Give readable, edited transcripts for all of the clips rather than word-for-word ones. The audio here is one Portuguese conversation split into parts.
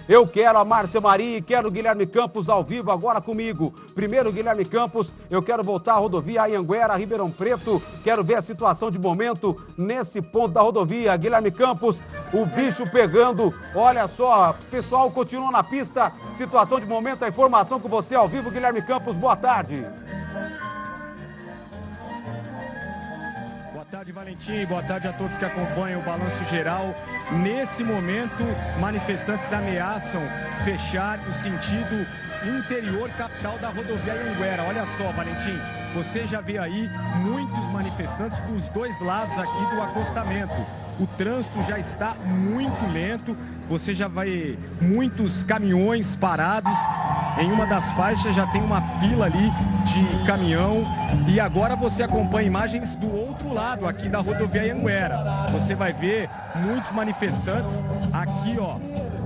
Eu quero a Márcia Maria e quero o Guilherme Campos ao vivo agora comigo. Primeiro, Guilherme Campos, eu quero voltar à rodovia Anhanguera, Ribeirão Preto. Quero ver a situação de momento nesse ponto da rodovia. Guilherme Campos, o bicho pegando. Olha só, pessoal continua na pista. Situação de momento, a informação com você ao vivo. Guilherme Campos, boa tarde. Boa tarde, Valentim. Boa tarde a todos que acompanham o Balanço Geral. Nesse momento, manifestantes ameaçam fechar o sentido interior capital da rodovia Anhanguera. Olha só, Valentim, você já vê aí muitos manifestantes dos dois lados aqui do acostamento. O trânsito já está muito lento, você já vê muitos caminhões parados. Em uma das faixas já tem uma fila ali de caminhão. E agora você acompanha imagens do outro lado aqui da rodovia Anhanguera. Você vai ver muitos manifestantes aqui, ó,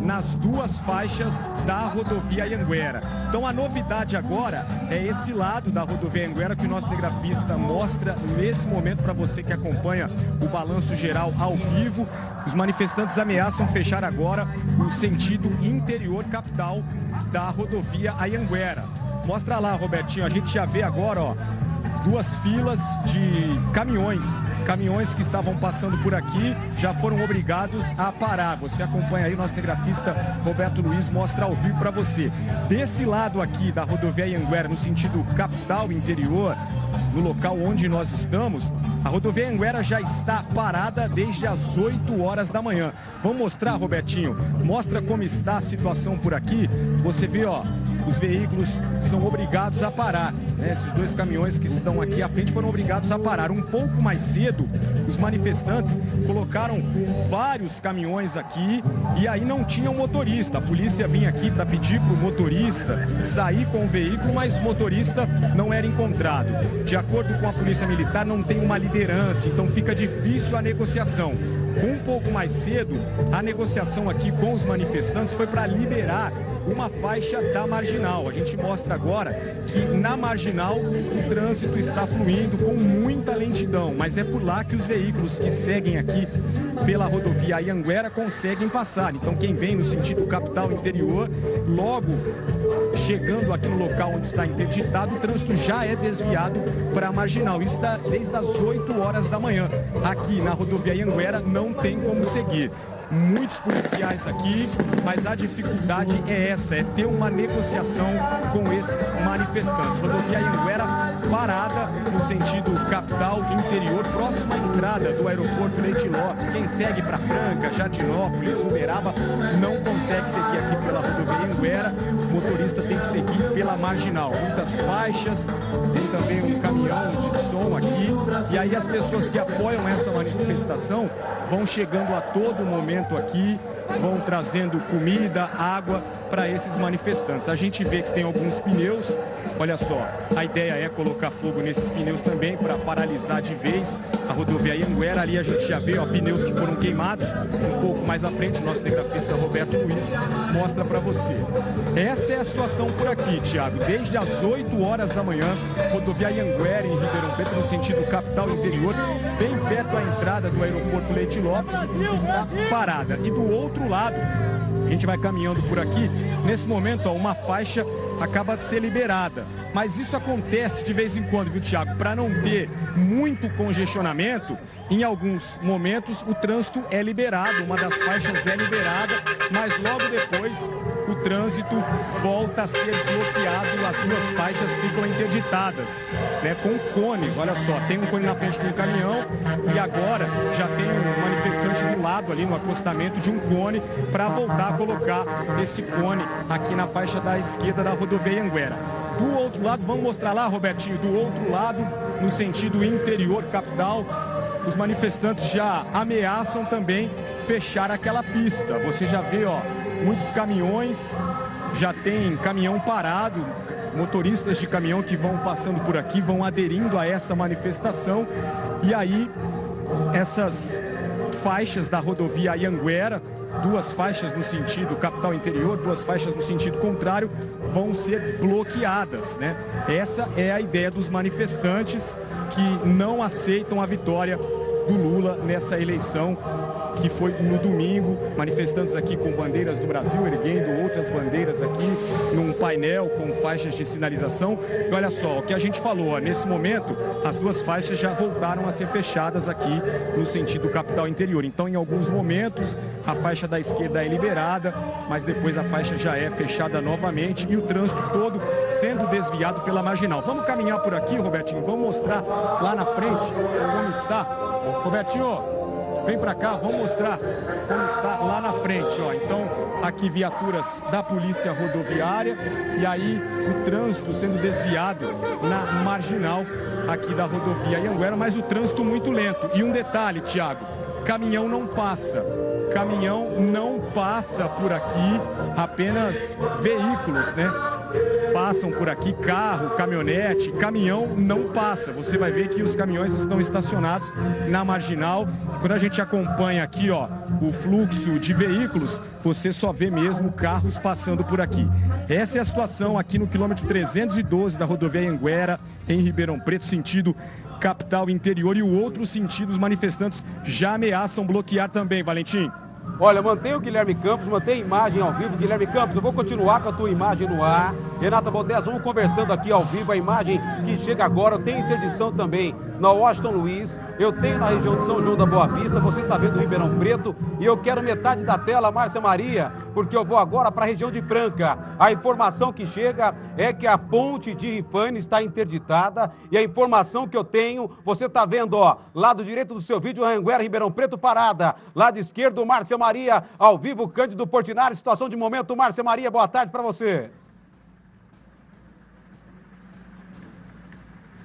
nas duas faixas da rodovia Anhanguera. Então a novidade agora é esse lado da rodovia Anhanguera que o nosso telegrafista mostra nesse momento para você que acompanha o Balanço Geral ao vivo. Os manifestantes ameaçam fechar agora o sentido interior capital da rodovia Anhanguera. Mostra lá, Robertinho, a gente já vê agora, ó, duas filas de caminhões que estavam passando por aqui já foram obrigados a parar. Você acompanha aí, o nosso telegrafista Roberto Luiz mostra ao vivo para você. Desse lado aqui da rodovia Anhanguera, no sentido capital interior, no local onde nós estamos, a rodovia Anhanguera já está parada desde as 8 horas da manhã. Vamos mostrar, Robertinho? Mostra como está a situação por aqui. Você vê, ó, os veículos são obrigados a parar, né? Esses dois caminhões que estão aqui à frente foram obrigados a parar. Um pouco mais cedo, os manifestantes colocaram vários caminhões aqui e aí não tinha um motorista. A polícia vinha aqui para pedir para o motorista sair com o veículo, mas o motorista não era encontrado. De acordo com a Polícia Militar, não tem uma liderança, então fica difícil a negociação. Um pouco mais cedo, a negociação aqui com os manifestantes foi para liberar uma faixa da Marginal. A gente mostra agora que na Marginal o trânsito está fluindo com muita lentidão, mas é por lá que os veículos que seguem aqui pela rodovia Anhanguera conseguem passar. Então quem vem no sentido capital interior, logo chegando aqui no local onde está interditado, o trânsito já é desviado para a Marginal. Isso está desde as 8 horas da manhã. Aqui na rodovia Anhanguera não tem como seguir. Muitos policiais aqui, mas a dificuldade é essa, é ter uma negociação com esses manifestantes. Rodovia Anhanguera parada no sentido capital interior, próxima à entrada do aeroporto Leite Lopes. Quem segue para Franca, Jardinópolis, Uberaba, não consegue seguir aqui pela rodovia Anhanguera. O motorista tem que seguir pela Marginal. Muitas faixas, tem também um caminhão de som aqui. E aí as pessoas que apoiam essa manifestação vão chegando a todo momento aqui, vão trazendo comida, água para esses manifestantes. A gente vê que tem alguns pneus, olha só, a ideia é colocar fogo nesses pneus também para paralisar de vez a rodovia Anhanguera. Ali a gente já vê, ó, pneus que foram queimados. Um pouco mais à frente, o nosso telegrafista Roberto Luiz mostra para você. Essa é a situação por aqui, Thiago. Desde as 8 horas da manhã, rodovia Anhanguera em Ribeirão Preto, no sentido capital interior, bem perto da entrada do aeroporto Leite Lopes, está parada. E do outro lado, a gente vai caminhando por aqui, nesse momento, ó, uma faixa acaba de ser liberada. Mas isso acontece de vez em quando, viu, Thiago? Para não ter muito congestionamento, em alguns momentos o trânsito é liberado, uma das faixas é liberada, mas logo depois o trânsito volta a ser bloqueado, as duas faixas ficam interditadas, né, com cones. Olha só, tem um cone na frente de um caminhão e agora já tem um manifestante do lado ali no acostamento de um cone para voltar a colocar esse cone aqui na faixa da esquerda da rodovia Anhanguera. Do outro lado, vamos mostrar lá, Robertinho, do outro lado, no sentido interior capital, os manifestantes já ameaçam também fechar aquela pista. Você já vê, ó, muitos caminhões, já tem caminhão parado, motoristas de caminhão que vão passando por aqui, vão aderindo a essa manifestação. E aí, essas faixas da rodovia Anhanguera, duas faixas no sentido capital interior, duas faixas no sentido contrário, vão ser bloqueadas, né? Essa é a ideia dos manifestantes que não aceitam a vitória do Lula nessa eleição que foi no domingo, manifestantes aqui com bandeiras do Brasil, erguendo outras bandeiras aqui num painel com faixas de sinalização. E olha só, o que a gente falou, ó, nesse momento, as duas faixas já voltaram a ser fechadas aqui no sentido capital interior. Então, em alguns momentos, a faixa da esquerda é liberada, mas depois a faixa já é fechada novamente e o trânsito todo sendo desviado pela marginal. Vamos caminhar por aqui, Robertinho, vamos mostrar lá na frente como está. Robertinho, vem pra cá, vamos mostrar como está lá na frente, ó. Então, aqui viaturas da Polícia Rodoviária e aí o trânsito sendo desviado na marginal aqui da rodovia Anhanguera, mas o trânsito muito lento. E um detalhe, Thiago, caminhão não passa. Caminhão não passa por aqui, apenas veículos, né? Passam por aqui, carro, caminhonete, caminhão não passa. Você vai ver que os caminhões estão estacionados na marginal. Quando a gente acompanha aqui, ó, o fluxo de veículos, você só vê mesmo carros passando por aqui. Essa é a situação aqui no quilômetro 312 da rodovia Anhanguera, em Ribeirão Preto, sentido capital interior, e o outro sentido, os manifestantes já ameaçam bloquear também, Valentim. Olha, mantém o Guilherme Campos, mantém a imagem ao vivo. Guilherme Campos, eu vou continuar com a tua imagem no ar. Renata Bodés, vamos conversando aqui ao vivo. A imagem que chega agora, eu tenho interdição também na Washington Luiz, eu tenho na região de São João da Boa Vista, você está vendo Ribeirão Preto, e eu quero metade da tela, Márcia Maria, porque eu vou agora para a região de Franca. A informação que chega é que a ponte de Rifaina está interditada, e a informação que eu tenho, você está vendo, ó, lado direito do seu vídeo, Anhanguera, Ribeirão Preto, parada. Lado esquerdo, Márcia Maria, ao vivo, Cândido Portinari, situação de momento. Márcia Maria, boa tarde para você.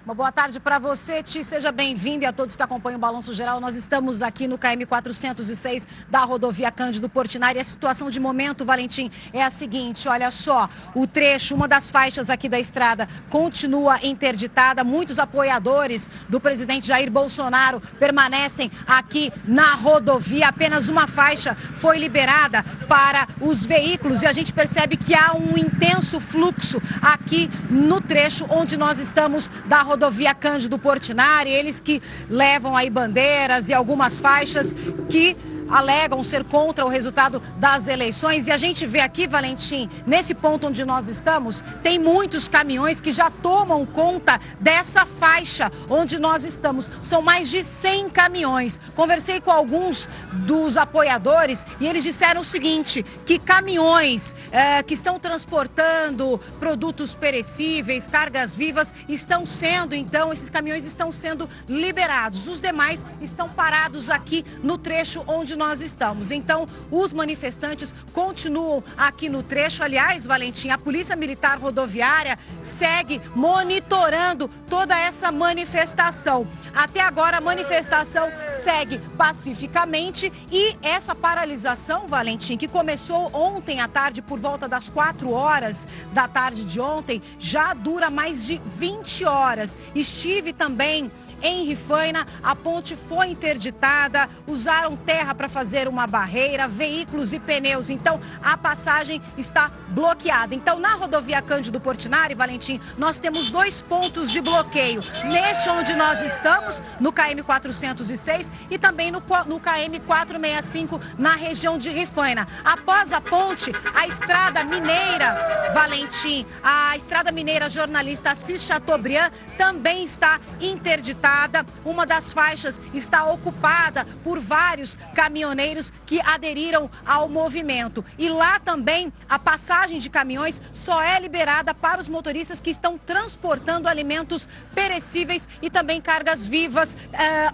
Uma boa tarde para você, Ti. Seja bem-vindo, e a todos que acompanham o Balanço Geral. Nós estamos aqui no KM 406 da rodovia Cândido Portinari. A situação de momento, Valentim, é a seguinte: olha só, o trecho, uma das faixas aqui da estrada continua interditada. Muitos apoiadores do presidente Jair Bolsonaro permanecem aqui na rodovia. Apenas uma faixa foi liberada para os veículos e a gente percebe que há um intenso fluxo aqui no trecho onde nós estamos da rodovia Cândido Portinari, eles que levam aí bandeiras e algumas faixas que alegam ser contra o resultado das eleições. E a gente vê aqui, Valentim, nesse ponto onde nós estamos, tem muitos caminhões que já tomam conta dessa faixa onde nós estamos. São mais de 100 caminhões. Conversei com alguns dos apoiadores e eles disseram o seguinte, que caminhões que estão transportando produtos perecíveis, cargas vivas, estão sendo, então, esses caminhões estão sendo liberados. Os demais estão parados aqui no trecho onde nós estamos. Então, os manifestantes continuam aqui no trecho. Aliás, Valentim, a Polícia Militar Rodoviária segue monitorando toda essa manifestação. Até agora, a manifestação segue pacificamente e essa paralisação, Valentim, que começou ontem à tarde por volta das 4 horas da tarde de ontem, já dura mais de 20 horas. Estive também em Rifaina, a ponte foi interditada, usaram terra para fazer uma barreira, veículos e pneus, então a passagem está bloqueada. Então, na rodovia Cândido Portinari, Valentim, nós temos 2 pontos de bloqueio. Neste onde nós estamos, no KM 406 e também no KM 465, na região de Rifaina. Após a ponte, a estrada mineira, Valentim, a estrada mineira jornalista Assis Chateaubriand também está interditada. Uma das faixas está ocupada por vários caminhoneiros que aderiram ao movimento. E lá também a passagem de caminhões só é liberada para os motoristas que estão transportando alimentos perecíveis e também cargas vivas,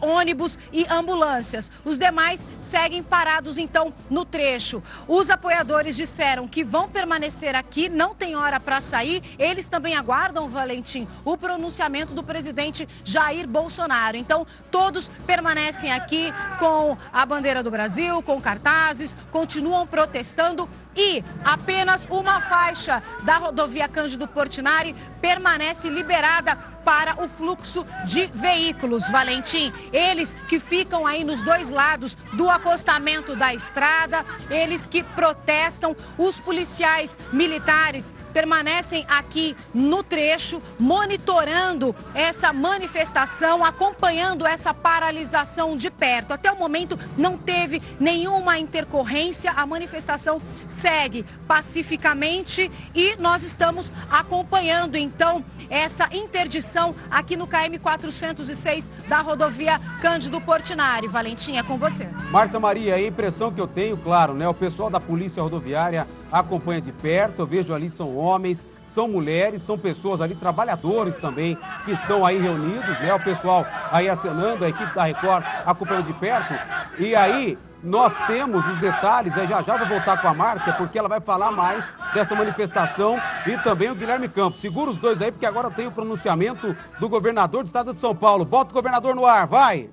ônibus e ambulâncias. Os demais seguem parados, então, no trecho. Os apoiadores disseram que vão permanecer aqui, não tem hora para sair. Eles também aguardam, Valentim, o pronunciamento do presidente Jair Bolsonaro. Então, todos permanecem aqui com a bandeira do Brasil, com cartazes, continuam protestando e apenas uma faixa da rodovia Cândido Portinari permanece liberada para o fluxo de veículos, Valentim. Eles que ficam aí nos dois lados do acostamento da estrada, eles que protestam, os policiais militares permanecem aqui no trecho, monitorando essa manifestação, acompanhando essa paralisação de perto. Até o momento não teve nenhuma intercorrência, a manifestação segue pacificamente e nós estamos acompanhando então essa interdição aqui no KM 406 da rodovia Cândido Portinari. Valentim, é com você. Márcia Maria, a impressão que eu tenho, claro, né? O pessoal da Polícia Rodoviária acompanha de perto, eu vejo ali são homens, são mulheres, são pessoas ali, trabalhadores também, que estão aí reunidos, né? O pessoal aí acenando, a equipe da Record acompanhando de perto. E aí nós temos os detalhes, já vou voltar com a Márcia, porque ela vai falar mais dessa manifestação e também o Guilherme Campos. Segura os dois aí, porque agora tem o pronunciamento do governador do estado de São Paulo. Bota o governador no ar, vai!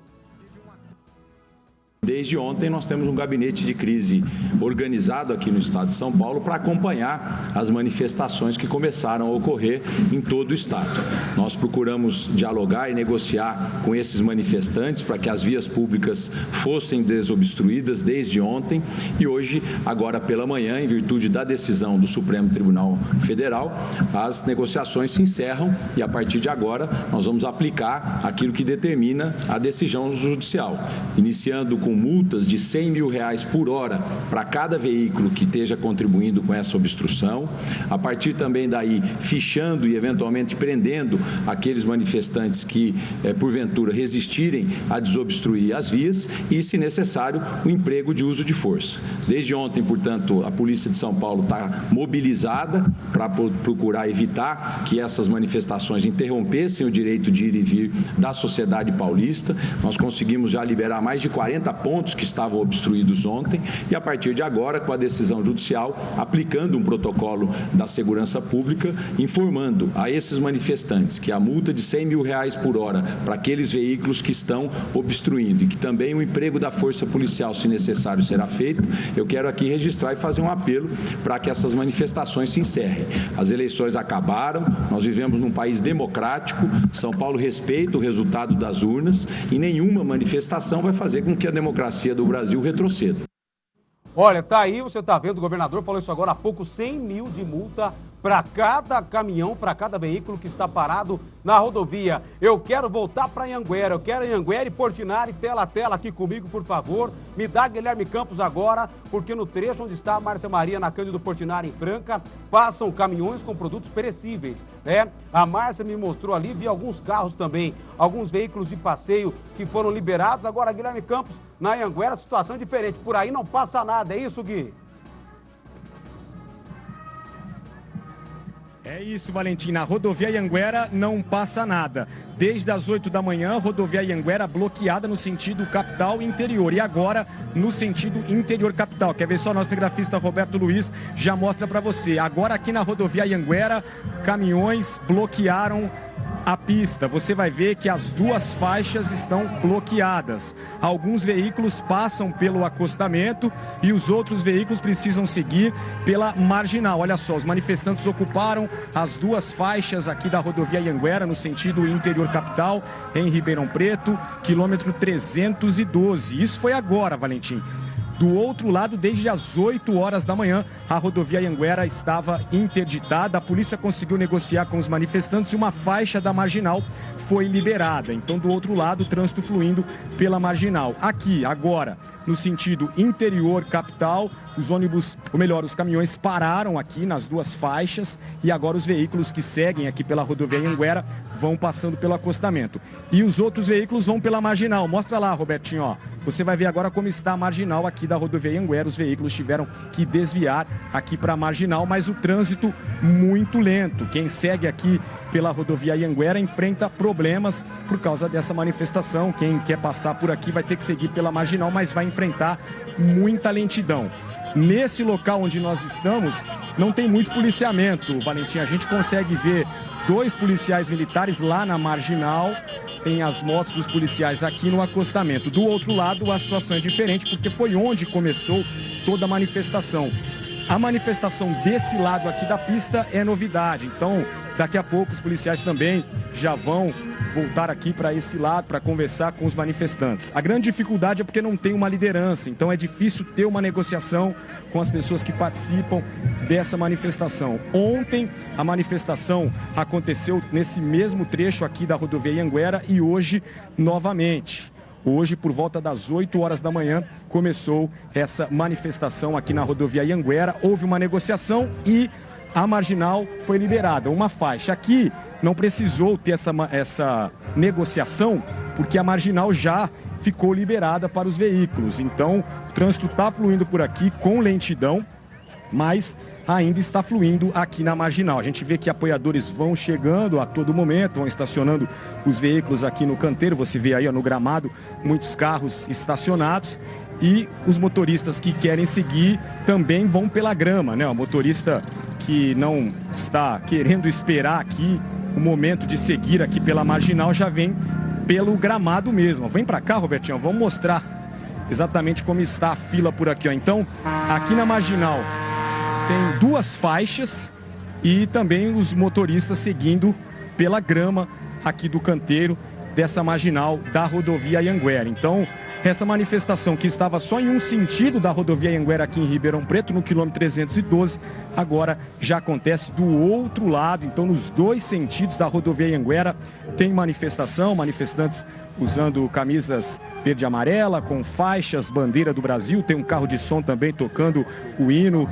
Desde ontem nós temos um gabinete de crise organizado aqui no estado de São Paulo para acompanhar as manifestações que começaram a ocorrer em todo o estado. Nós procuramos dialogar e negociar com esses manifestantes para que as vias públicas fossem desobstruídas desde ontem e hoje, agora pela manhã, em virtude da decisão do Supremo Tribunal Federal, as negociações se encerram e a partir de agora nós vamos aplicar aquilo que determina a decisão judicial, iniciando com multas de R$100 mil por hora para cada veículo que esteja contribuindo com essa obstrução. A partir também daí, fichando e eventualmente prendendo aqueles manifestantes que, porventura, resistirem a desobstruir as vias e, se necessário, o emprego de uso de força. Desde ontem, portanto, a Polícia de São Paulo está mobilizada para procurar evitar que essas manifestações interrompessem o direito de ir e vir da sociedade paulista. Nós conseguimos já liberar mais de 40 pontos que estavam obstruídos ontem e, a partir de agora, com a decisão judicial, aplicando um protocolo da segurança pública, informando a esses manifestantes que a multa de R$100 mil por hora para aqueles veículos que estão obstruindo e que também o emprego da força policial, se necessário, será feito. Eu quero aqui registrar e fazer um apelo para que essas manifestações se encerrem. As eleições acabaram, nós vivemos num país democrático, São Paulo respeita o resultado das urnas e nenhuma manifestação vai fazer com que a democracia do Brasil retroceda. Olha, tá aí, você tá vendo, o governador falou isso agora há pouco, 100 mil de multa para cada caminhão, para cada veículo que está parado na rodovia. Eu quero voltar para Anhanguera, eu quero Anhanguera e Portinari, tela a tela aqui comigo, por favor. Me dá Guilherme Campos agora, porque no trecho onde está a Márcia Maria, na Cândido Portinari, em Franca, passam caminhões com produtos perecíveis, né? A Márcia me mostrou ali, vi alguns carros também, alguns veículos de passeio que foram liberados. Agora, Guilherme Campos, na Anhanguera, situação é diferente. Por aí não passa nada, é isso, Gui? É isso, Valentim. Na rodovia Anhanguera não passa nada. Desde as 8 da manhã, rodovia Anhanguera bloqueada no sentido capital interior. E agora no sentido interior capital. Quer ver só? Nosso telegrafista Roberto Luiz já mostra para você. Agora aqui na rodovia Anhanguera, caminhões bloquearam a pista. Você vai ver que as duas faixas estão bloqueadas. Alguns veículos passam pelo acostamento e os outros veículos precisam seguir pela marginal. Olha só, os manifestantes ocuparam as duas faixas aqui da rodovia Anhanguera no sentido interior capital, em Ribeirão Preto, quilômetro 312. Isso foi agora, Valentim. Do outro lado, desde as 8 horas da manhã, a rodovia Anhanguera estava interditada. A polícia conseguiu negociar com os manifestantes e uma faixa da marginal foi liberada. Então, do outro lado, o trânsito fluindo pela marginal. Aqui, agora, no sentido interior capital, os ônibus, ou melhor, os caminhões pararam aqui nas duas faixas e agora os veículos que seguem aqui pela rodovia Anhanguera vão passando pelo acostamento. E os outros veículos vão pela marginal. Mostra lá, Robertinho, ó. Você vai ver agora como está a marginal aqui da rodovia Anhanguera. Os veículos tiveram que desviar aqui para a marginal, mas o trânsito muito lento. Quem segue aqui pela rodovia Anhanguera enfrenta problemas por causa dessa manifestação. Quem quer passar por aqui vai ter que seguir pela marginal, mas vai enfrentar muita lentidão. Nesse local onde nós estamos, não tem muito policiamento, Valentim. A gente consegue ver 2 policiais militares lá na marginal, tem as motos dos policiais aqui no acostamento. Do outro lado, a situação é diferente, porque foi onde começou toda a manifestação. A manifestação desse lado aqui da pista é novidade, então Daqui a pouco os policiais também já vão voltar aqui para esse lado para conversar com os manifestantes. A grande dificuldade é porque não tem uma liderança, então é difícil ter uma negociação com as pessoas que participam dessa manifestação. Ontem a manifestação aconteceu nesse mesmo trecho aqui da rodovia Anhanguera e hoje novamente. Hoje, por volta das 8 horas da manhã, começou essa manifestação aqui na rodovia Anhanguera. Houve uma negociação e a marginal foi liberada. Uma faixa aqui não precisou ter essa negociação, porque a marginal já ficou liberada para os veículos. Então, o trânsito está fluindo por aqui com lentidão, mas ainda está fluindo aqui na marginal. A gente vê que apoiadores vão chegando a todo momento, vão estacionando os veículos aqui no canteiro. Você vê aí, ó, no gramado, muitos carros estacionados. E os motoristas que querem seguir também vão pela grama, né? O motorista que não está querendo esperar aqui o momento de seguir aqui pela marginal já vem pelo gramado mesmo. Vem para cá, Robertinho, vamos mostrar exatamente como está a fila por aqui, ó. Então, aqui na marginal tem duas faixas e também os motoristas seguindo pela grama aqui do canteiro dessa marginal da rodovia Anhanguera. Então, essa manifestação que estava só em um sentido da rodovia Anhanguera aqui em Ribeirão Preto, no quilômetro 312, agora já acontece do outro lado. Então, nos dois sentidos da rodovia Anhanguera tem manifestação, manifestantes usando camisas verde e amarela, com faixas, bandeira do Brasil. Tem um carro de som também tocando o hino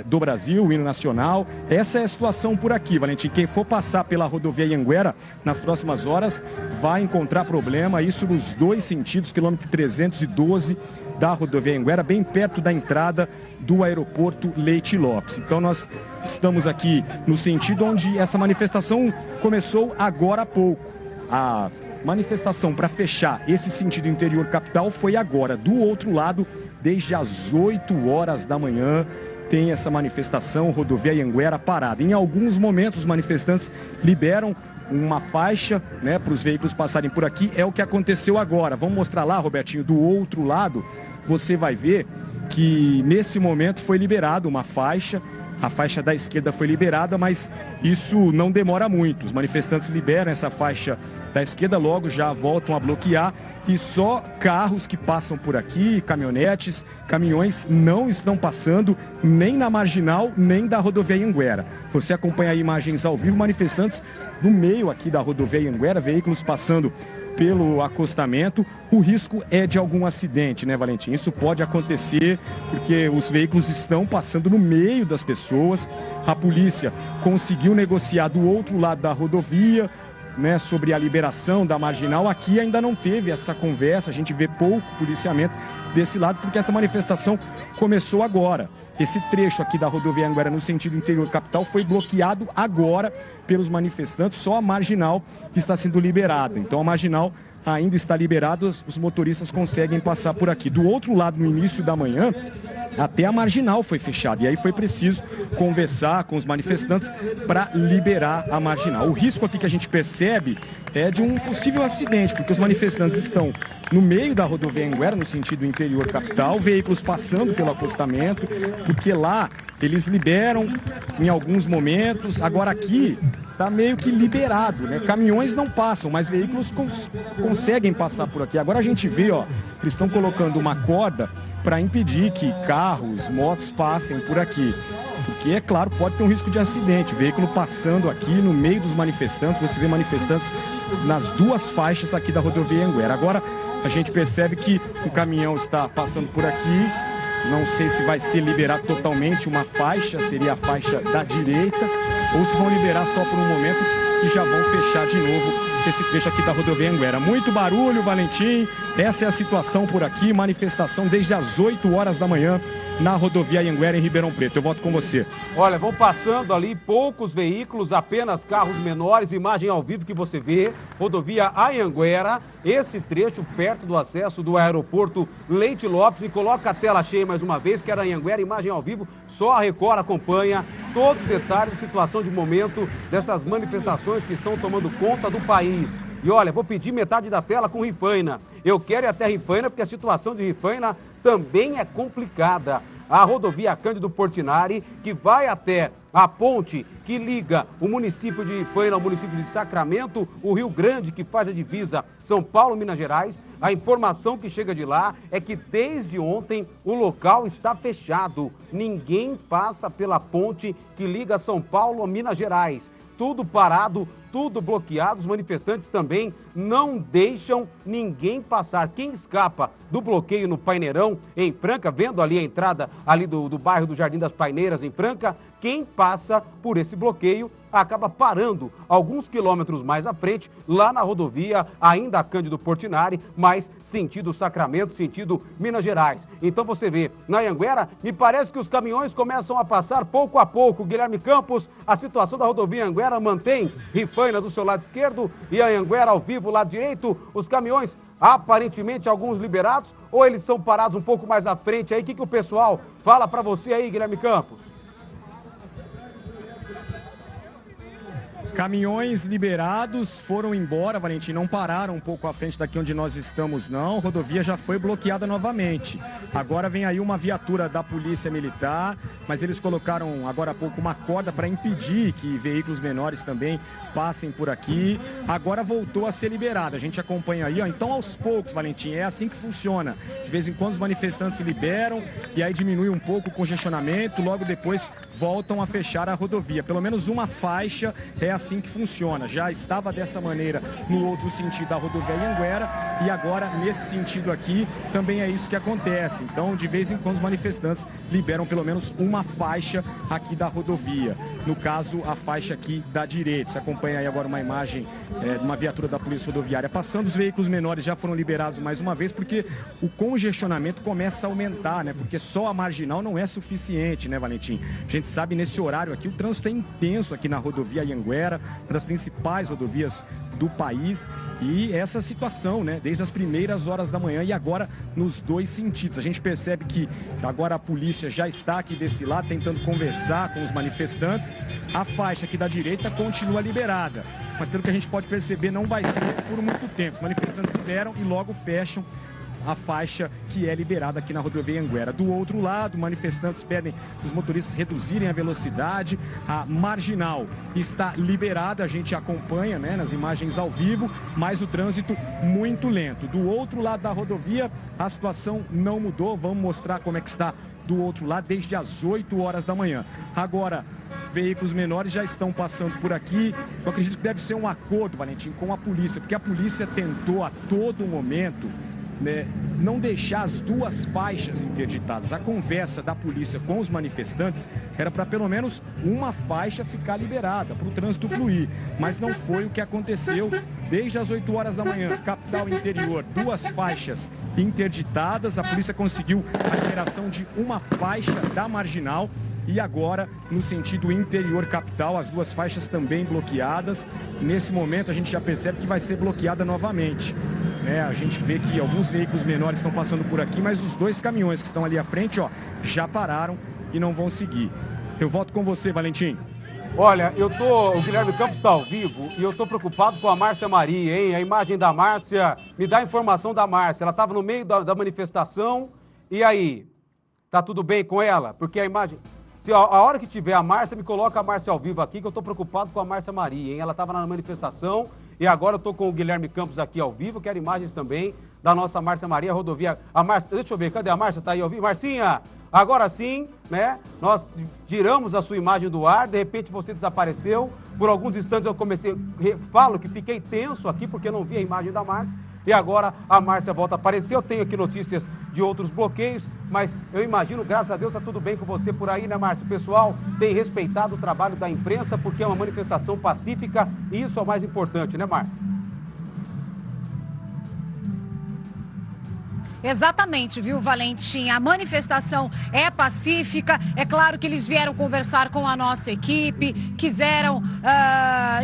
do Brasil, o hino nacional. Essa é a situação por aqui, Valentim. Quem for passar pela rodovia Anhanguera nas próximas horas vai encontrar problema, isso nos dois sentidos, quilômetro 312 da rodovia Anhanguera, bem perto da entrada do aeroporto Leite Lopes. Então nós estamos aqui no sentido onde essa manifestação começou agora há pouco. A manifestação para fechar esse sentido interior capital foi agora. Do outro lado, desde as 8 horas da manhã, tem essa manifestação, rodovia Anhanguera parada. Em alguns momentos, os manifestantes liberam uma faixa, né, para os veículos passarem por aqui. É o que aconteceu agora. Vamos mostrar lá, Robertinho, do outro lado. Você vai ver que nesse momento foi liberado uma faixa. A faixa da esquerda foi liberada, mas isso não demora muito. Os manifestantes liberam essa faixa da esquerda, logo já voltam a bloquear. E só carros que passam por aqui, caminhonetes, caminhões, não estão passando nem na marginal, nem da rodovia Anhanguera. Você acompanha aí imagens ao vivo, manifestantes no meio aqui da rodovia Anhanguera, veículos passando pelo acostamento. O risco é de algum acidente, né, Valentim? Isso pode acontecer porque os veículos estão passando no meio das pessoas. A polícia conseguiu negociar do outro lado da rodovia, né, sobre a liberação da marginal. Aqui ainda não teve essa conversa, a gente vê pouco policiamento desse lado, porque essa manifestação começou agora. Esse trecho aqui da rodovia Anhanguera no sentido interior capital foi bloqueado agora pelos manifestantes, só a marginal que está sendo liberada. Então a marginal ainda está liberada, os motoristas conseguem passar por aqui. Do outro lado, no início da manhã, até a marginal foi fechada. E aí foi preciso conversar com os manifestantes para liberar a marginal. O risco aqui que a gente percebe é de um possível acidente, porque os manifestantes estão no meio da rodovia Anhanguera, no sentido interior capital, veículos passando pelo acostamento, porque lá eles liberam em alguns momentos. Agora aqui está meio que liberado, né? Caminhões não passam, mas veículos conseguem passar por aqui. Agora a gente vê, ó, eles estão colocando uma corda para impedir que carros, motos passem por aqui. Porque, é claro, pode ter um risco de acidente. Veículo passando aqui no meio dos manifestantes. Você vê manifestantes nas duas faixas aqui da rodovia Anhanguera. Agora a gente percebe que o caminhão está passando por aqui. Não sei se vai ser liberado totalmente uma faixa, seria a faixa da direita, ou se vão liberar só por um momento e já vão fechar de novo esse trecho aqui da rodovia Anhanguera. Muito barulho, Valentim. Essa é a situação por aqui, manifestação desde as 8 horas da manhã na rodovia Anhanguera em Ribeirão Preto. Eu volto com você. Olha, vão passando ali poucos veículos, apenas carros menores, imagem ao vivo que você vê, rodovia Anhanguera, esse trecho perto do acesso do aeroporto Leite Lopes. E coloca a tela cheia mais uma vez, que era Anhanguera, imagem ao vivo, só a Record acompanha todos os detalhes de situação de momento dessas manifestações que estão tomando conta do país. E olha, vou pedir metade da tela com Rifaina. Eu quero ir até Rifaina porque a situação de Rifaina também é complicada. A rodovia Cândido Portinari, que vai até A ponte que liga o município de Ipanha ao município de Sacramento, o Rio Grande, que faz a divisa São Paulo, Minas Gerais. A informação que chega de lá é que desde ontem o local está fechado. Ninguém passa pela ponte que liga São Paulo a Minas Gerais. Tudo parado, tudo bloqueado. Os manifestantes também não deixam ninguém passar. Quem escapa do bloqueio no Paineirão, em Franca, vendo ali a entrada ali do bairro do Jardim das Paineiras, em Franca, quem passa por esse bloqueio acaba parando alguns quilômetros mais à frente, lá na rodovia, ainda a Cândido Portinari, mas sentido Sacramento, sentido Minas Gerais. Então você vê, na Anhanguera, me parece que os caminhões começam a passar pouco a pouco. Guilherme Campos, a situação da rodovia Anhanguera mantém Rifaina do seu lado esquerdo e a Anhanguera ao vivo, lado direito. Os caminhões, aparentemente, alguns liberados, ou eles são parados um pouco mais à frente aí? O que o pessoal fala para você aí, Guilherme Campos? Caminhões liberados foram embora, Valentim, não pararam um pouco à frente daqui onde nós estamos, não. A rodovia já foi bloqueada novamente. Agora vem aí uma viatura da Polícia Militar, mas eles colocaram agora há pouco uma corda para impedir que veículos menores também passem por aqui. Agora voltou a ser liberada. A gente acompanha aí, ó. Então, aos poucos, Valentim, é assim que funciona. De vez em quando os manifestantes se liberam e aí diminui um pouco o congestionamento, logo depois voltam a fechar a rodovia. Pelo menos uma faixa é assim que funciona. Já estava dessa maneira no outro sentido da rodovia Anhanguera e agora nesse sentido aqui também é isso que acontece. Então, de vez em quando os manifestantes liberam pelo menos uma faixa aqui da rodovia. No caso, a faixa aqui da direita. Você acompanha aí agora uma imagem de uma viatura da Polícia Rodoviária passando. Os veículos menores já foram liberados mais uma vez porque o congestionamento começa a aumentar, né? Porque só a marginal não é suficiente, né, Valentim? A gente sabe, nesse horário aqui, o trânsito é intenso aqui na rodovia Anhanguera, uma das principais rodovias do país, e essa situação, né, desde as primeiras horas da manhã e agora nos dois sentidos. A gente percebe que agora a polícia já está aqui desse lado tentando conversar com os manifestantes. A faixa aqui da direita continua liberada, mas pelo que a gente pode perceber não vai ser por muito tempo. Os manifestantes liberam e logo fecham a faixa que é liberada aqui na rodovia Anhanguera. Do outro lado, manifestantes pedem que os motoristas reduzirem a velocidade. A marginal está liberada, a gente acompanha, né, nas imagens ao vivo, mas o trânsito muito lento. Do outro lado da rodovia, a situação não mudou. Vamos mostrar como é que está do outro lado desde as 8 horas da manhã. Agora, veículos menores já estão passando por aqui. Eu acredito que deve ser um acordo, Valentim, com a polícia, porque a polícia tentou a todo momento, né, não deixar as duas faixas interditadas. A conversa da polícia com os manifestantes era para pelo menos uma faixa ficar liberada, para o trânsito fluir. Mas não foi o que aconteceu desde as 8 horas da manhã. Capital interior, duas faixas interditadas. A polícia conseguiu a liberação de uma faixa da marginal. E agora, no sentido interior capital, as duas faixas também bloqueadas. Nesse momento, a gente já percebe que vai ser bloqueada novamente. A gente vê que alguns veículos menores estão passando por aqui, mas os dois caminhões que estão ali à frente, ó, já pararam e não vão seguir. Eu volto com você, Valentim. Olha, o Guilherme Campos está ao vivo e eu estou preocupado com a Márcia Maria, hein? A imagem da Márcia, me dá a informação da Márcia. Ela estava no meio da manifestação, e aí? Tá tudo bem com ela? Porque a imagem... Se a hora que tiver a Márcia, me coloca a Márcia ao vivo aqui, que eu estou preocupado com a Márcia Maria, hein? Ela estava na manifestação e agora eu estou com o Guilherme Campos aqui ao vivo. Quero imagens também da nossa Márcia Maria, rodovia. A Márcia, deixa eu ver, cadê a Márcia? Está aí ao vivo? Marcinha, agora sim, né? Nós tiramos a sua imagem do ar, de repente você desapareceu. Por alguns instantes eu falo que fiquei tenso aqui porque não vi a imagem da Márcia. E agora a Márcia volta a aparecer. Eu tenho aqui notícias de outros bloqueios, mas eu imagino, graças a Deus, está tudo bem com você por aí, né, Márcia? O pessoal tem respeitado o trabalho da imprensa porque é uma manifestação pacífica e isso é o mais importante, né, Márcia? Exatamente, viu, Valentim? A manifestação é pacífica. É claro que eles vieram conversar com a nossa equipe, quiseram,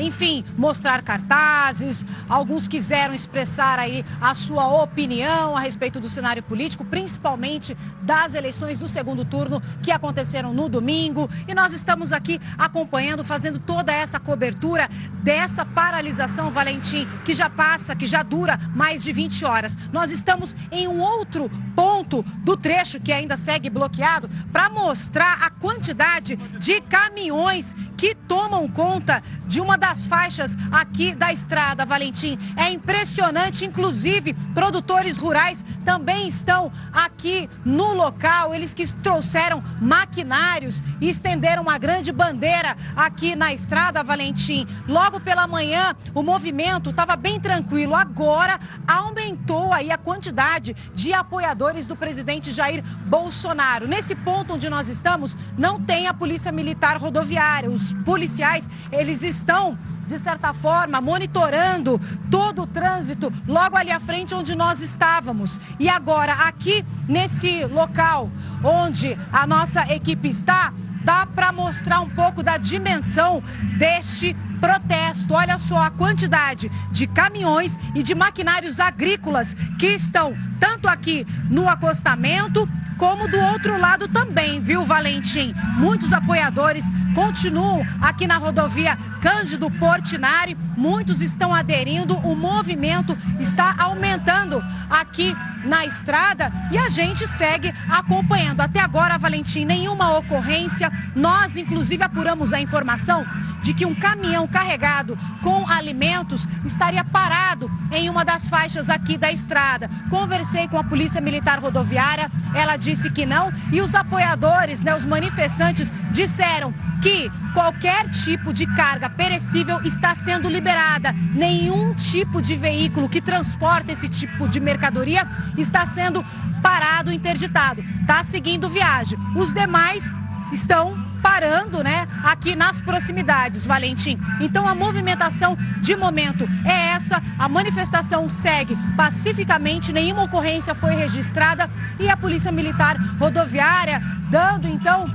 enfim, mostrar cartazes. Alguns quiseram expressar aí a sua opinião a respeito do cenário político, principalmente das eleições do segundo turno que aconteceram no domingo. E nós estamos aqui acompanhando, fazendo toda essa cobertura dessa paralisação, Valentim, que já dura mais de 20 horas. Nós estamos em um outro ponto do trecho que ainda segue bloqueado para mostrar a quantidade de caminhões que tomam conta de uma das faixas aqui da estrada, Valentim. É impressionante, inclusive, produtores rurais também estão aqui no local. Eles que trouxeram maquinários e estenderam uma grande bandeira aqui na estrada, Valentim. Logo pela manhã, o movimento estava bem tranquilo. Agora, aumentou aí a quantidade de apoiadores do presidente Jair Bolsonaro. Nesse ponto onde nós estamos, não tem a Polícia Militar Rodoviária. Os policiais, eles estão, de certa forma, monitorando todo o trânsito logo ali à frente onde nós estávamos. E agora, aqui nesse local onde a nossa equipe está, dá para mostrar um pouco da dimensão deste protesto. Olha só a quantidade de caminhões e de maquinários agrícolas que estão tanto aqui no acostamento como do outro lado também, viu, Valentim? Muitos apoiadores continuam aqui na rodovia Cândido Portinari, muitos estão aderindo, o movimento está aumentando aqui na estrada e a gente segue acompanhando. Até agora, Valentim, nenhuma ocorrência. Nós, inclusive, apuramos a informação de que um caminhão carregado com alimentos estaria parado em uma das faixas aqui da estrada. Conversei com a Polícia Militar Rodoviária, ela disse que não, e os apoiadores, os manifestantes, disseram que qualquer tipo de carga perecível está sendo liberada. Nenhum tipo de veículo que transporta esse tipo de mercadoria está sendo parado, interditado. Está seguindo viagem. Os demais estão parando, aqui nas proximidades, Valentim. Então a movimentação de momento é essa, a manifestação segue pacificamente, nenhuma ocorrência foi registrada e a Polícia Militar Rodoviária dando então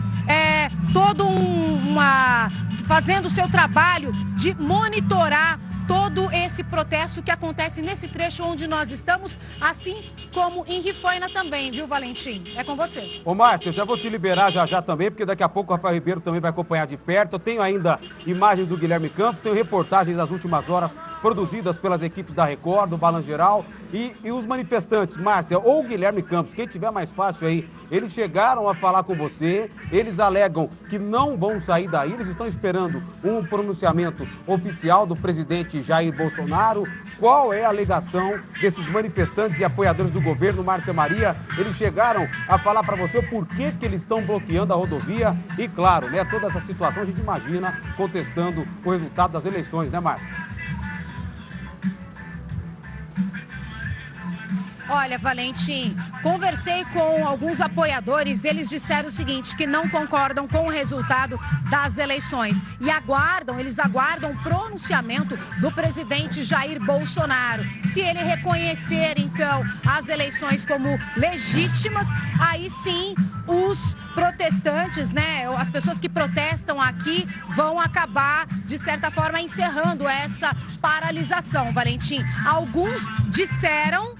fazendo o seu trabalho de monitorar todo esse protesto que acontece nesse trecho onde nós estamos, assim como em Rifaina também, viu, Valentim? É com você. Ô, Márcia, eu já vou te liberar já também, porque daqui a pouco o Rafael Ribeiro também vai acompanhar de perto. Eu tenho ainda imagens do Guilherme Campos, tenho reportagens das últimas horas produzidas pelas equipes da Record, do Balanço Geral e os manifestantes, Márcia, ou o Guilherme Campos, quem tiver mais fácil aí, eles chegaram a falar com você, eles alegam que não vão sair daí, eles estão esperando um pronunciamento oficial do presidente Jair Bolsonaro. Qual é a alegação desses manifestantes e apoiadores do governo, Márcia Maria? Eles chegaram a falar para você por que eles estão bloqueando a rodovia e, claro, toda essa situação a gente imagina contestando o resultado das eleições, Márcia? Olha, Valentim, conversei com alguns apoiadores, eles disseram o seguinte, que não concordam com o resultado das eleições e eles aguardam o pronunciamento do presidente Jair Bolsonaro. Se ele reconhecer, então, as eleições como legítimas, aí sim os protestantes, as pessoas que protestam aqui vão acabar, de certa forma, encerrando essa paralisação, Valentim. Alguns disseram...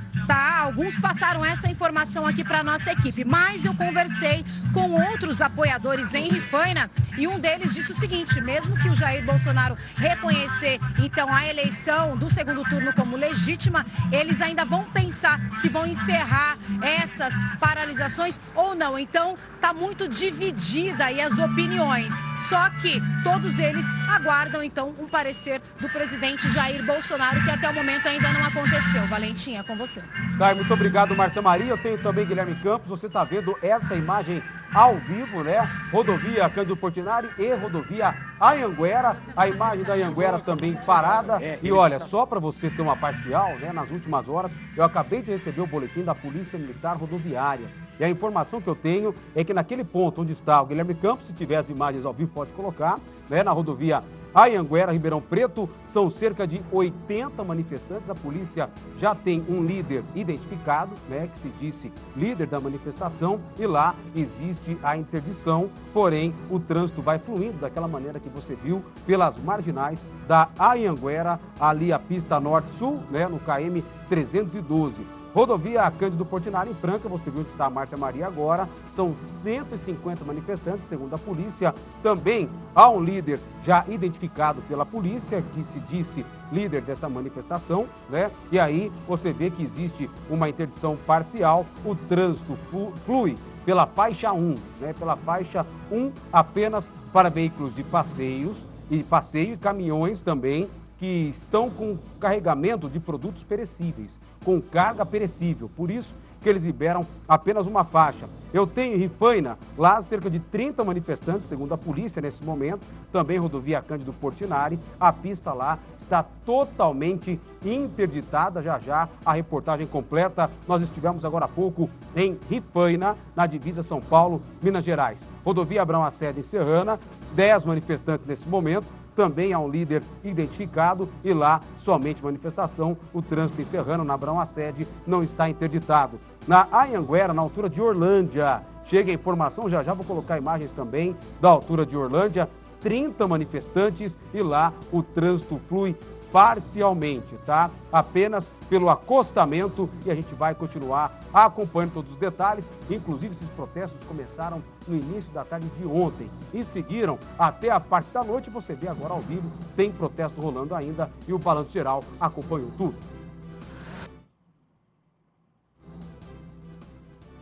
Alguns passaram essa informação aqui para a nossa equipe, mas eu conversei com outros apoiadores em Rifaina e um deles disse o seguinte, mesmo que o Jair Bolsonaro reconhecer, então, a eleição do segundo turno como legítima, eles ainda vão pensar se vão encerrar essas paralisações ou não. Então, está muito dividida aí as opiniões, só que todos eles aguardam, então, um parecer do presidente Jair Bolsonaro, que até o momento ainda não aconteceu. Valentim, é com você. Tá, muito obrigado, Márcia Maria. Eu tenho também Guilherme Campos. Você está vendo essa imagem ao vivo, Rodovia Cândido Portinari e rodovia Anhanguera. A imagem da Anhanguera também parada. E olha, só para você ter uma parcial, nas últimas horas, eu acabei de receber o boletim da Polícia Militar Rodoviária. E a informação que eu tenho é que naquele ponto onde está o Guilherme Campos, se tiver as imagens ao vivo, pode colocar, na rodovia Anhanguera, Ribeirão Preto, são cerca de 80 manifestantes. A polícia já tem um líder identificado, que se disse líder da manifestação, e lá existe a interdição, porém o trânsito vai fluindo daquela maneira que você viu pelas marginais da Anhanguera, ali a pista norte-sul, no KM 312. Rodovia Cândido Portinari, em Franca, você viu onde está a Márcia Maria agora, são 150 manifestantes, segundo a polícia. Também há um líder já identificado pela polícia, que se disse líder dessa manifestação, né? E aí você vê que existe uma interdição parcial, o trânsito flui pela faixa 1, né? Pela faixa 1 apenas para veículos de passeio e caminhões também que estão com carregamento de produtos perecíveis, com carga perecível. Por isso que eles liberam apenas uma faixa. Eu tenho em Rifaina, lá cerca de 30 manifestantes, segundo a polícia nesse momento, também rodovia Cândido Portinari, a pista lá está totalmente interditada. Já a reportagem completa, nós estivemos agora há pouco em Rifaina, na divisa São Paulo, Minas Gerais. Rodovia Abrão Assede em Serrana, 10 manifestantes nesse momento, também há um líder identificado e lá somente manifestação. O trânsito em Serrano, na Abrão Assede, não está interditado. Na Anhanguera, na altura de Orlândia, chega a informação, já vou colocar imagens também da altura de Orlândia, 30 manifestantes e lá o trânsito flui parcialmente, tá? Apenas pelo acostamento e a gente vai continuar acompanhando todos os detalhes. Inclusive, esses protestos começaram no início da tarde de ontem e seguiram até a parte da noite. Você vê agora ao vivo, tem protesto rolando ainda e o Balanço Geral acompanhou tudo.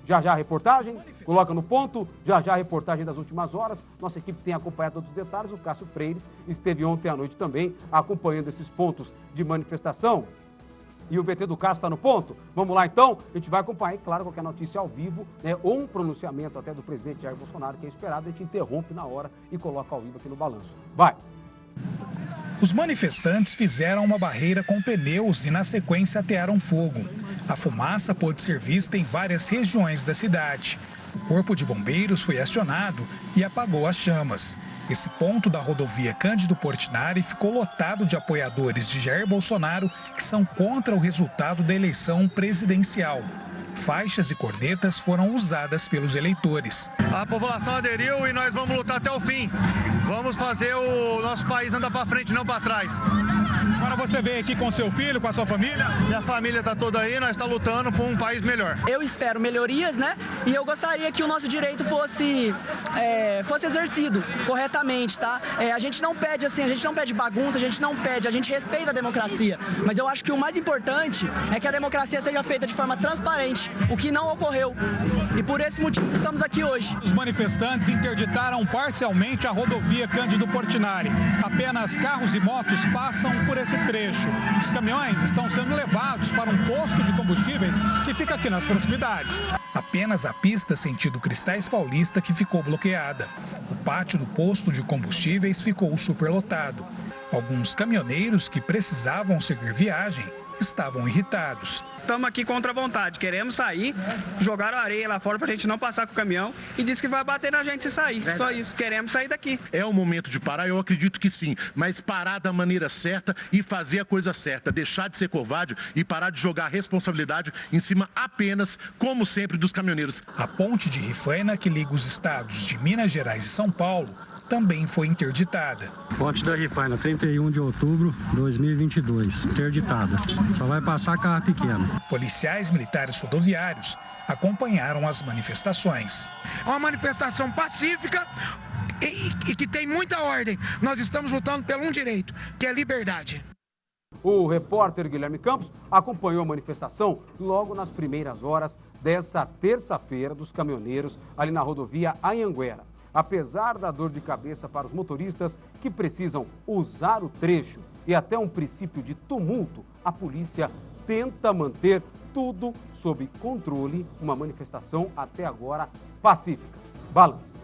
Já a reportagem, coloca no ponto, já a reportagem das últimas horas. Nossa equipe tem acompanhado todos os detalhes. O Cássio Freires esteve ontem à noite também acompanhando esses pontos de manifestação. E o VT do Cássio está no ponto? Vamos lá então? A gente vai acompanhar, claro, qualquer notícia ao vivo, né, ou um pronunciamento até do presidente Jair Bolsonaro, que é esperado, a gente interrompe na hora e coloca ao vivo aqui no Balanço. Vai! Os manifestantes fizeram uma barreira com pneus e, na sequência, atearam fogo. A fumaça pôde ser vista em várias regiões da cidade. O corpo de bombeiros foi acionado e apagou as chamas. Esse ponto da rodovia Cândido Portinari ficou lotado de apoiadores de Jair Bolsonaro que são contra o resultado da eleição presidencial. Faixas e cornetas foram usadas pelos eleitores. A população aderiu e nós vamos lutar até o fim. Vamos fazer o nosso país andar para frente, não para trás. Agora você veio aqui com seu filho, com a sua família? Minha família está toda aí, nós estamos lutando por um país melhor. Eu espero melhorias, né? E eu gostaria que o nosso direito fosse exercido corretamente, tá? A gente não pede assim, a gente não pede bagunça, a gente respeita a democracia. Mas eu acho que o mais importante é que a democracia seja feita de forma transparente, o que não ocorreu. E por esse motivo estamos aqui hoje. Os manifestantes interditaram parcialmente a rodovia Cândido Portinari. Apenas carros e motos passam por esse trecho. Os caminhões estão sendo levados para um posto de combustíveis que fica aqui nas proximidades. Apenas a pista sentido Cristais Paulista que ficou bloqueada. O pátio do posto de combustíveis ficou superlotado. Alguns caminhoneiros que precisavam seguir viagem estavam irritados. Estamos aqui contra a vontade, queremos sair, jogaram areia lá fora pra gente não passar com o caminhão e disse que vai bater na gente se sair, só isso, queremos sair daqui. É o momento de parar, eu acredito que sim, mas parar da maneira certa e fazer a coisa certa, deixar de ser covarde e parar de jogar a responsabilidade em cima apenas, como sempre, dos caminhoneiros. A ponte de Rifaina, que liga os estados de Minas Gerais e São Paulo, também foi interditada. Ponte da Rifaina, 31 de outubro de 2022, interditada. Só vai passar carro pequeno. Policiais militares rodoviários acompanharam as manifestações. É uma manifestação pacífica e que tem muita ordem. Nós estamos lutando pelo um direito, que é liberdade. O repórter Guilherme Campos acompanhou a manifestação logo nas primeiras horas dessa terça-feira dos caminhoneiros ali na rodovia Anhanguera. Apesar da dor de cabeça para os motoristas que precisam usar o trecho e até um princípio de tumulto, a polícia tenta manter tudo sob controle, uma manifestação até agora pacífica. Balança.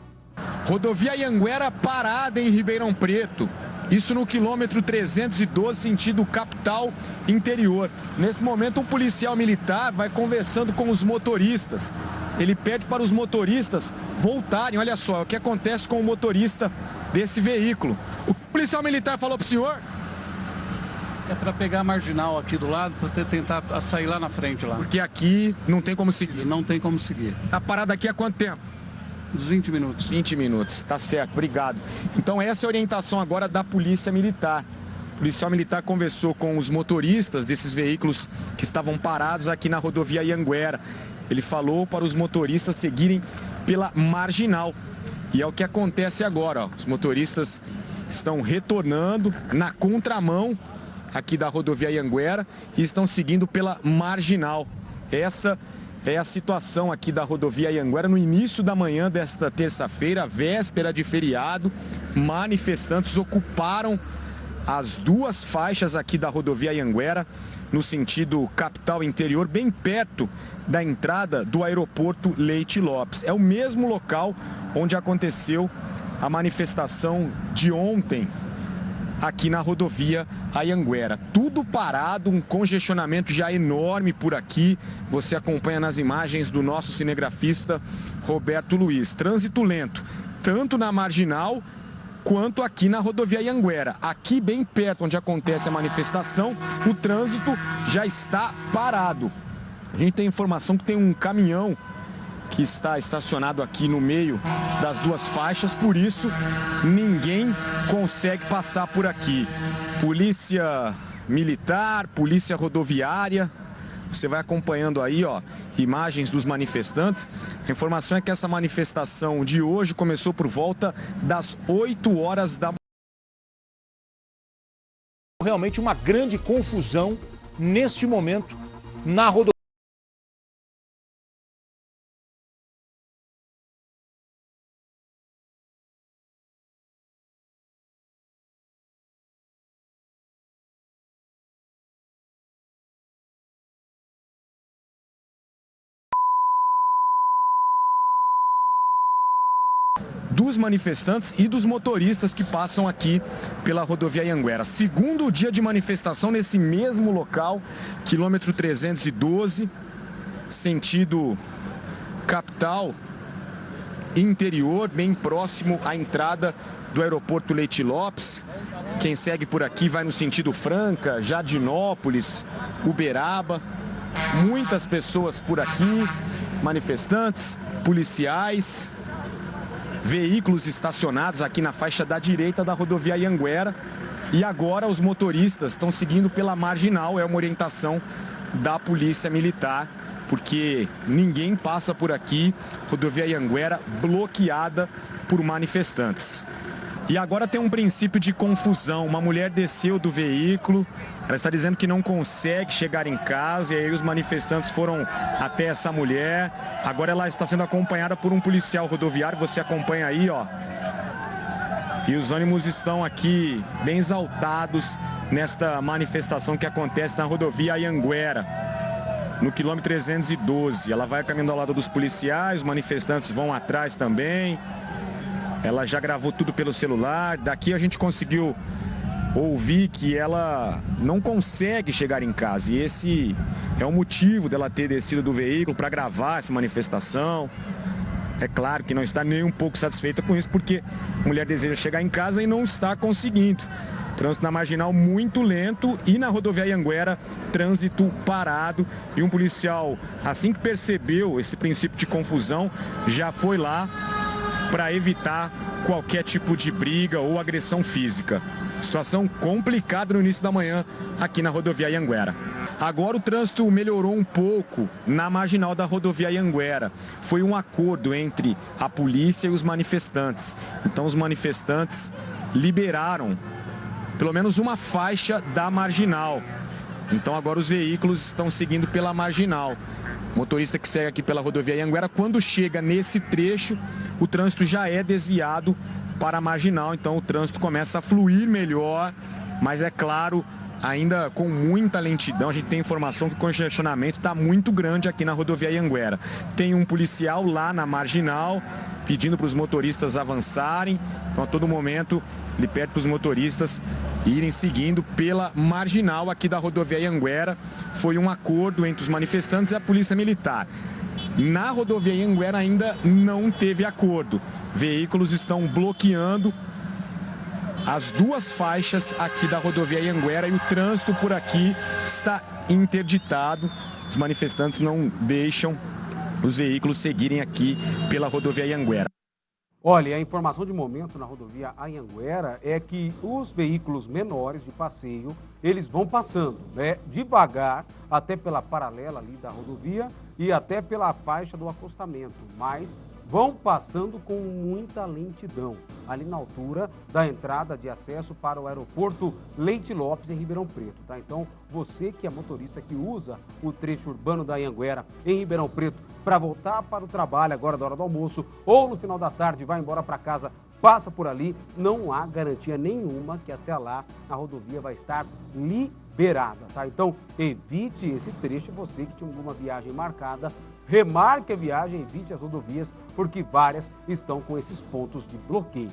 Rodovia Anhanguera parada em Ribeirão Preto. Isso no quilômetro 312, sentido capital interior. Nesse momento, um policial militar vai conversando com os motoristas. Ele pede para os motoristas voltarem. Olha só o que acontece com o motorista desse veículo. O policial militar falou para o senhor? É para pegar a marginal aqui do lado, para tentar sair lá na frente lá. Porque aqui não tem como seguir. Não tem como seguir. Tá parado aqui há quanto tempo? Uns 20 minutos. 20 minutos, tá certo, obrigado. Então essa é a orientação agora da Polícia Militar. O policial militar conversou com os motoristas desses veículos que estavam parados aqui na rodovia Anhanguera. Ele falou para os motoristas seguirem pela marginal. E é o que acontece agora, ó. Os motoristas estão retornando na contramão aqui da rodovia Anhanguera e estão seguindo pela Marginal. Essa é a situação aqui da rodovia Anhanguera no início da manhã desta terça-feira, véspera de feriado. Manifestantes ocuparam as duas faixas aqui da rodovia Anhanguera, no sentido capital interior, bem perto da entrada do aeroporto Leite Lopes. É o mesmo local onde aconteceu a manifestação de ontem aqui na rodovia Anhanguera. Tudo parado, um congestionamento já enorme por aqui. Você acompanha nas imagens do nosso cinegrafista Roberto Luiz. Trânsito lento, tanto na Marginal quanto aqui na rodovia Anhanguera. Aqui bem perto onde acontece a manifestação, o trânsito já está parado. A gente tem informação que tem um caminhão que está estacionado aqui no meio das duas faixas, por isso ninguém consegue passar por aqui. Polícia Militar, Polícia Rodoviária, você vai acompanhando aí, ó, imagens dos manifestantes. A informação é que essa manifestação de hoje começou por volta das 8 horas da manhã. Realmente uma grande confusão neste momento na rodovia. Dos manifestantes e dos motoristas que passam aqui pela rodovia Anhanguera. Segundo dia de manifestação nesse mesmo local, quilômetro 312, sentido capital interior, bem próximo à entrada do aeroporto Leite Lopes. Quem segue por aqui vai no sentido Franca, Jardinópolis, Uberaba. Muitas pessoas por aqui, manifestantes, policiais, veículos estacionados aqui na faixa da direita da rodovia Anhanguera. E agora os motoristas estão seguindo pela Marginal, é uma orientação da Polícia Militar, porque ninguém passa por aqui, rodovia Anhanguera bloqueada por manifestantes. E agora tem um princípio de confusão, uma mulher desceu do veículo, ela está dizendo que não consegue chegar em casa, e aí os manifestantes foram até essa mulher. Agora ela está sendo acompanhada por um policial rodoviário, você acompanha aí, ó. E os ânimos estão aqui bem exaltados nesta manifestação que acontece na rodovia Anhanguera, no quilômetro 312. Ela vai caminhando ao lado dos policiais, os manifestantes vão atrás também. Ela já gravou tudo pelo celular. Daqui a gente conseguiu ouvir que ela não consegue chegar em casa. E esse é o motivo dela ter descido do veículo para gravar essa manifestação. É claro que não está nem um pouco satisfeita com isso, porque a mulher deseja chegar em casa e não está conseguindo. Trânsito na Marginal muito lento e na rodovia Anhanguera, trânsito parado. E um policial, assim que percebeu esse princípio de confusão, já foi lá para evitar qualquer tipo de briga ou agressão física. Situação complicada no início da manhã aqui na rodovia Anhanguera. Agora o trânsito melhorou um pouco na Marginal da rodovia Anhanguera. Foi um acordo entre a polícia e os manifestantes. Então os manifestantes liberaram pelo menos uma faixa da Marginal. Então agora os veículos estão seguindo pela Marginal. O motorista que segue aqui pela rodovia Anhanguera, quando chega nesse trecho, o trânsito já é desviado para a Marginal, então o trânsito começa a fluir melhor, mas é claro, ainda com muita lentidão. A gente tem informação que o congestionamento está muito grande aqui na rodovia Anhanguera. Tem um policial lá na Marginal pedindo para os motoristas avançarem, então a todo momento ele pede para os motoristas irem seguindo pela Marginal aqui da rodovia Anhanguera. Foi um acordo entre os manifestantes e a Polícia Militar. Na rodovia Anhanguera ainda não teve acordo. Veículos estão bloqueando as duas faixas aqui da rodovia Anhanguera e o trânsito por aqui está interditado. Os manifestantes não deixam os veículos seguirem aqui pela rodovia Anhanguera. Olha, a informação de momento na rodovia Anhanguera é que os veículos menores de passeio, eles vão passando, né, devagar, até pela paralela ali da rodovia e até pela faixa do acostamento, mas vão passando com muita lentidão, ali na altura da entrada de acesso para o aeroporto Leite Lopes, em Ribeirão Preto, tá? Então, você que é motorista que usa o trecho urbano da Anhanguera, em Ribeirão Preto, para voltar para o trabalho agora da hora do almoço, ou no final da tarde vai embora para casa, passa por ali, não há garantia nenhuma que até lá a rodovia vai estar liberada, tá? Então, evite esse trecho, você que tinha alguma viagem marcada, remarque a viagem, evite as rodovias, porque várias estão com esses pontos de bloqueio.